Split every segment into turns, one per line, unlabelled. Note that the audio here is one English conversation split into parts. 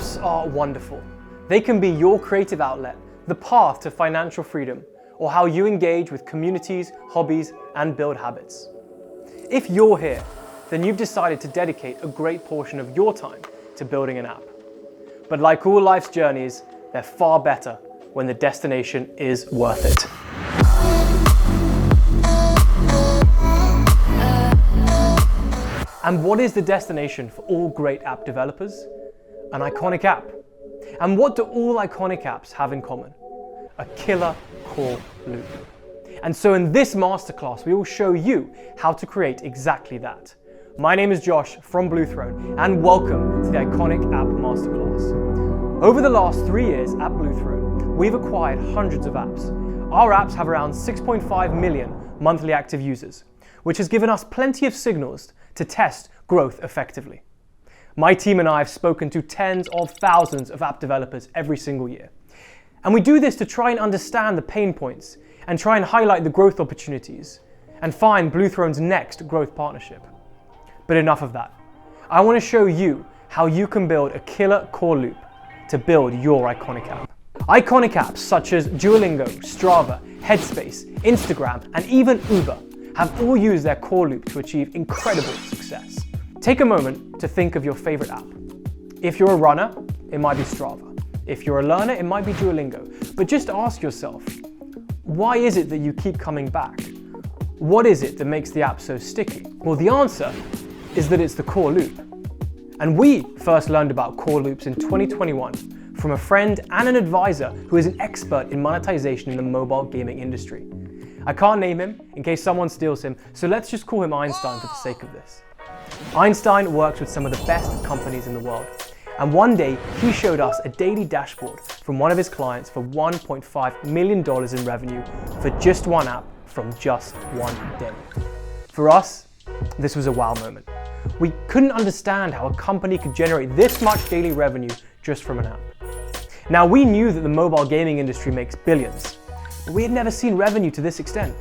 Apps are wonderful. They can be your creative outlet, the path to financial freedom, or how you engage with communities, hobbies, and build habits. If you're here, then you've decided to dedicate a great portion of your time to building an app. But like all life's journeys, they're far better when the destination is worth it. And what is the destination for all great app developers? An iconic app. And what do all iconic apps have in common? A killer core loop. And so in this masterclass, we will show you how to create exactly that. My name is Josh from Blue Throne, and welcome to the Iconic App Masterclass. Over the last 3 years at Blue Throne, we've acquired hundreds of apps. Our apps have around 6.5 million monthly active users, which has given us plenty of signals to test growth effectively. My team and I have spoken to tens of thousands of app developers every single year. And we do this to try and understand the pain points and try and highlight the growth opportunities and find Blue Throne's next growth partnership. But enough of that. I want to show you how you can build a killer core loop to build your iconic app. Iconic apps such as Duolingo, Strava, Headspace, Instagram, and even Uber have all used their core loop to achieve incredible success. Take a moment to think of your favorite app. If you're a runner, it might be Strava. If you're a learner, it might be Duolingo. But just ask yourself, why is it that you keep coming back? What is it that makes the app so sticky? Well, the answer is that it's the core loop. And we first learned about core loops in 2021 from a friend and an advisor who is an expert in monetization in the mobile gaming industry. I can't name him in case someone steals him, so let's just call him Einstein for the sake of this. Einstein works with some of the best companies in the world, and one day he showed us a daily dashboard from one of his clients for $1.5 million in revenue for just one app from just one day. For us, this was a wow moment. We couldn't understand how a company could generate this much daily revenue just from an app. Now, we knew that the mobile gaming industry makes billions, but we had never seen revenue to this extent.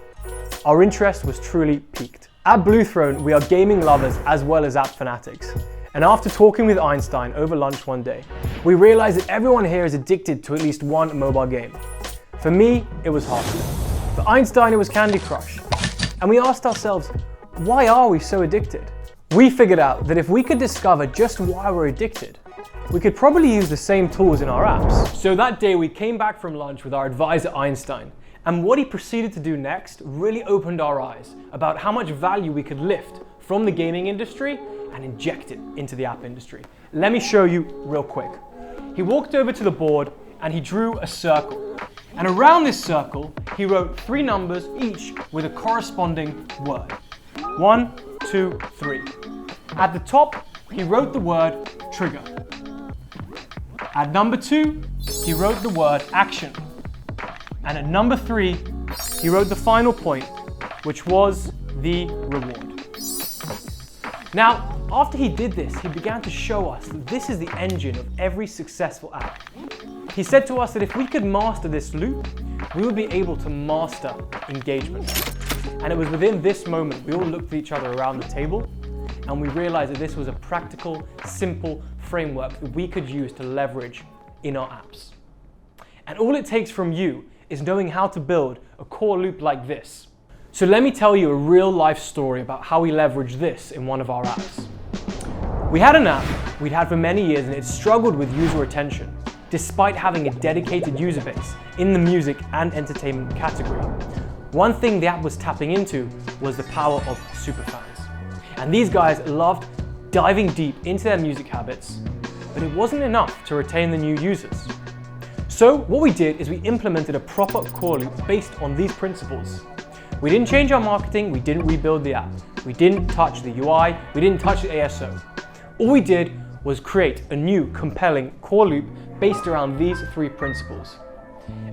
Our interest was truly piqued. At Blue Throne, we are gaming lovers as well as app fanatics. And after talking with Einstein over lunch one day, we realized that everyone here is addicted to at least one mobile game. For me, it was Hearthstone. For Einstein, it was Candy Crush. And we asked ourselves, why are we so addicted? We figured out that if we could discover just why we're addicted, we could probably use the same tools in our apps. So that day we came back from lunch with our advisor Einstein, and what he proceeded to do next really opened our eyes about how much value we could lift from the gaming industry and inject it into the app industry. Let me show you real quick. He walked over to the board and he drew a circle. And around this circle, he wrote 3 numbers, each with a corresponding word. 1, 2, 3. At the top, he wrote the word trigger. At number 2, he wrote the word action. And at number 3, he wrote the final point, which was the reward. Now, after he did this, he began to show us that this is the engine of every successful app. He said to us that if we could master this loop, we would be able to master engagement. And it was within this moment we all looked at each other around the table and we realized that this was a practical, simple framework that we could use to leverage in our apps. And all it takes from you is knowing how to build a core loop like this. So let me tell you a real life story about how we leveraged this in one of our apps. We had an app we'd had for many years and it struggled with user retention, despite having a dedicated user base in the music and entertainment category. One thing the app was tapping into was the power of superfans. And these guys loved diving deep into their music habits, but it wasn't enough to retain the new users. So what we did is we implemented a proper core loop based on these principles. We didn't change our marketing, we didn't rebuild the app, we didn't touch the UI, we didn't touch the ASO. All we did was create a new compelling core loop based around these 3 principles.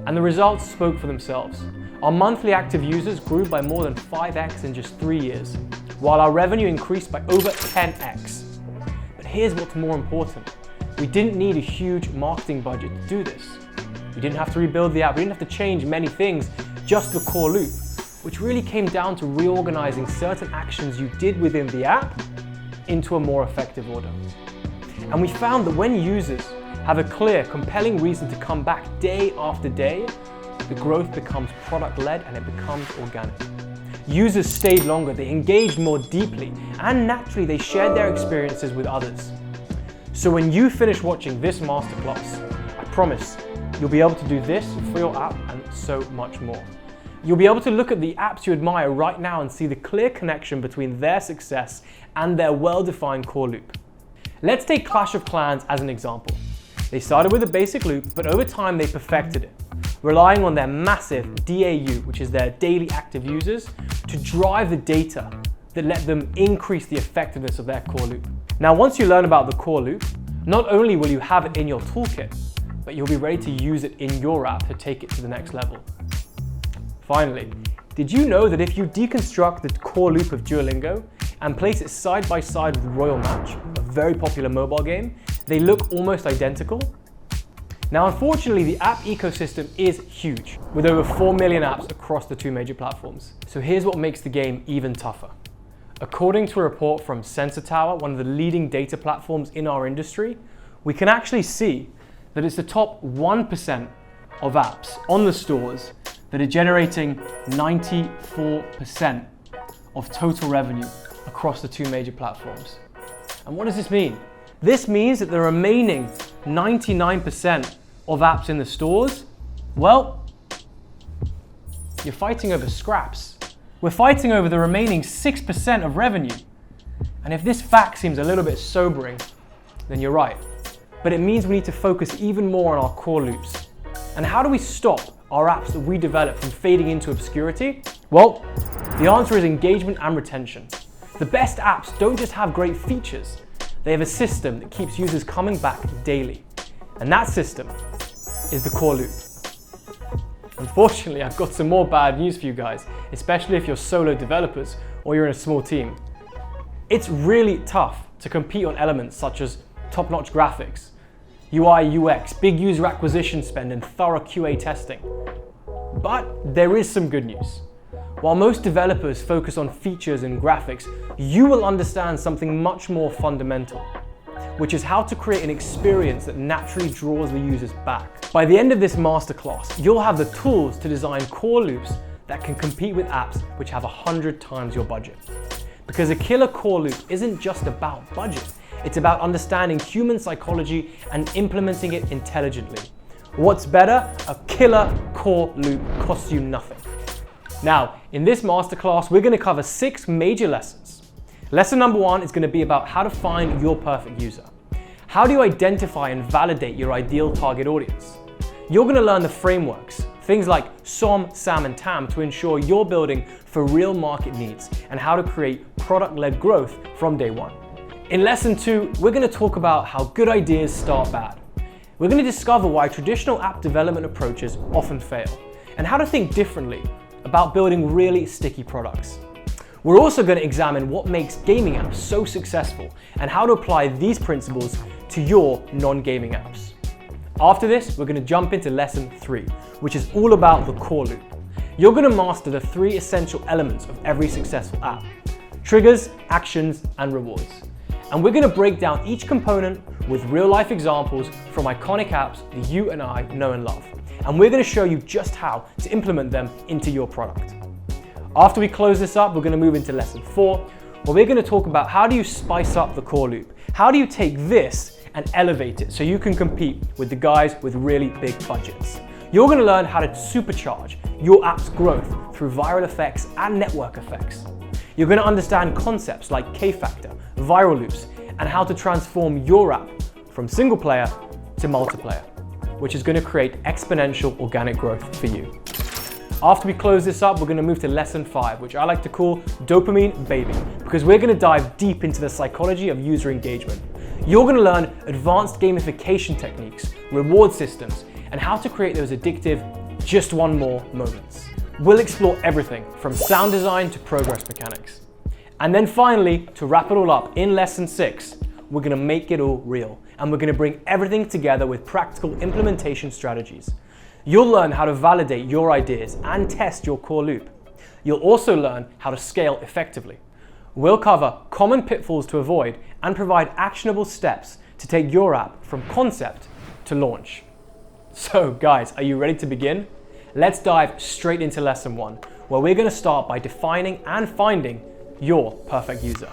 And the results spoke for themselves. Our monthly active users grew by more than 5x in just 3 years, while our revenue increased by over 10x. But here's what's more important. We didn't need a huge marketing budget to do this. We didn't have to rebuild the app, we didn't have to change many things, just the core loop, which really came down to reorganizing certain actions you did within the app into a more effective order. And we found that when users have a clear, compelling reason to come back day after day, the growth becomes product-led and it becomes organic. Users stayed longer, they engaged more deeply, and naturally they shared their experiences with others. So when you finish watching this masterclass, I promise you'll be able to do this for your app and so much more. You'll be able to look at the apps you admire right now and see the clear connection between their success and their well-defined core loop. Let's take Clash of Clans as an example. They started with a basic loop, but over time they perfected it, relying on their massive DAU, which is their daily active users, to drive the data that let them increase the effectiveness of their core loop. Now, once you learn about the core loop, not only will you have it in your toolkit, but you'll be ready to use it in your app to take it to the next level. Finally, did you know that if you deconstruct the core loop of Duolingo and place it side by side with Royal Match, a very popular mobile game, they look almost identical? Now, unfortunately, the app ecosystem is huge, with over 4 million apps across the two major platforms. So here's what makes the game even tougher. According to a report from Sensor Tower, one of the leading data platforms in our industry, we can actually see that it's the top 1% of apps on the stores that are generating 94% of total revenue across the two major platforms. And what does this mean? This means that the remaining 99% of apps in the stores, well, you're fighting over scraps. We're fighting over the remaining 6% of revenue. And if this fact seems a little bit sobering, then you're right. But it means we need to focus even more on our core loops. And how do we stop our apps that we develop from fading into obscurity? Well, the answer is engagement and retention. The best apps don't just have great features, they have a system that keeps users coming back daily. And that system is the core loop. Unfortunately, I've got some more bad news for you guys, especially if you're solo developers or you're in a small team. It's really tough to compete on elements such as top-notch graphics, UI, UX, big user acquisition spend, and thorough QA testing. But there is some good news. While most developers focus on features and graphics, you will understand something much more fundamental, which is how to create an experience that naturally draws the users back. By the end of this masterclass, you'll have the tools to design core loops that can compete with apps which have 100 times your budget. Because a killer core loop isn't just about budget, it's about understanding human psychology and implementing it intelligently. What's better? A killer core loop costs you nothing. Now, in this masterclass, we're going to cover 6 major lessons. Lesson number 1 is going to be about how to find your perfect user. How do you identify and validate your ideal target audience? You're going to learn the frameworks, things like SOM, SAM, and TAM, to ensure you're building for real market needs and how to create product-led growth from day one. In lesson 2, we're going to talk about how good ideas start bad. We're going to discover why traditional app development approaches often fail and how to think differently about building really sticky products. We're also going to examine what makes gaming apps so successful and how to apply these principles to your non-gaming apps. After this, we're going to jump into lesson 3, which is all about the core loop. You're going to master the 3 essential elements of every successful app: triggers, actions, and rewards. And we're going to break down each component with real-life examples from iconic apps that you and I know and love. And we're going to show you just how to implement them into your product. After we close this up, we're going to move into lesson 4, where we're going to talk about how do you spice up the core loop? How do you take this and elevate it so you can compete with the guys with really big budgets? You're going to learn how to supercharge your app's growth through viral effects and network effects. You're going to understand concepts like K-factor, viral loops, and how to transform your app from single player to multiplayer, which is going to create exponential organic growth for you. After we close this up, we're going to move to lesson 5, which I like to call Dopamine Baby, because we're going to dive deep into the psychology of user engagement. You're going to learn advanced gamification techniques, reward systems, and how to create those addictive just one more moments. We'll explore everything from sound design to progress mechanics. And then finally, to wrap it all up, in lesson 6, we're going to make it all real, and we're going to bring everything together with practical implementation strategies. You'll learn how to validate your ideas and test your core loop. You'll also learn how to scale effectively. We'll cover common pitfalls to avoid and provide actionable steps to take your app from concept to launch. So guys, are you ready to begin? Let's dive straight into lesson 1, where we're going to start by defining and finding your perfect user.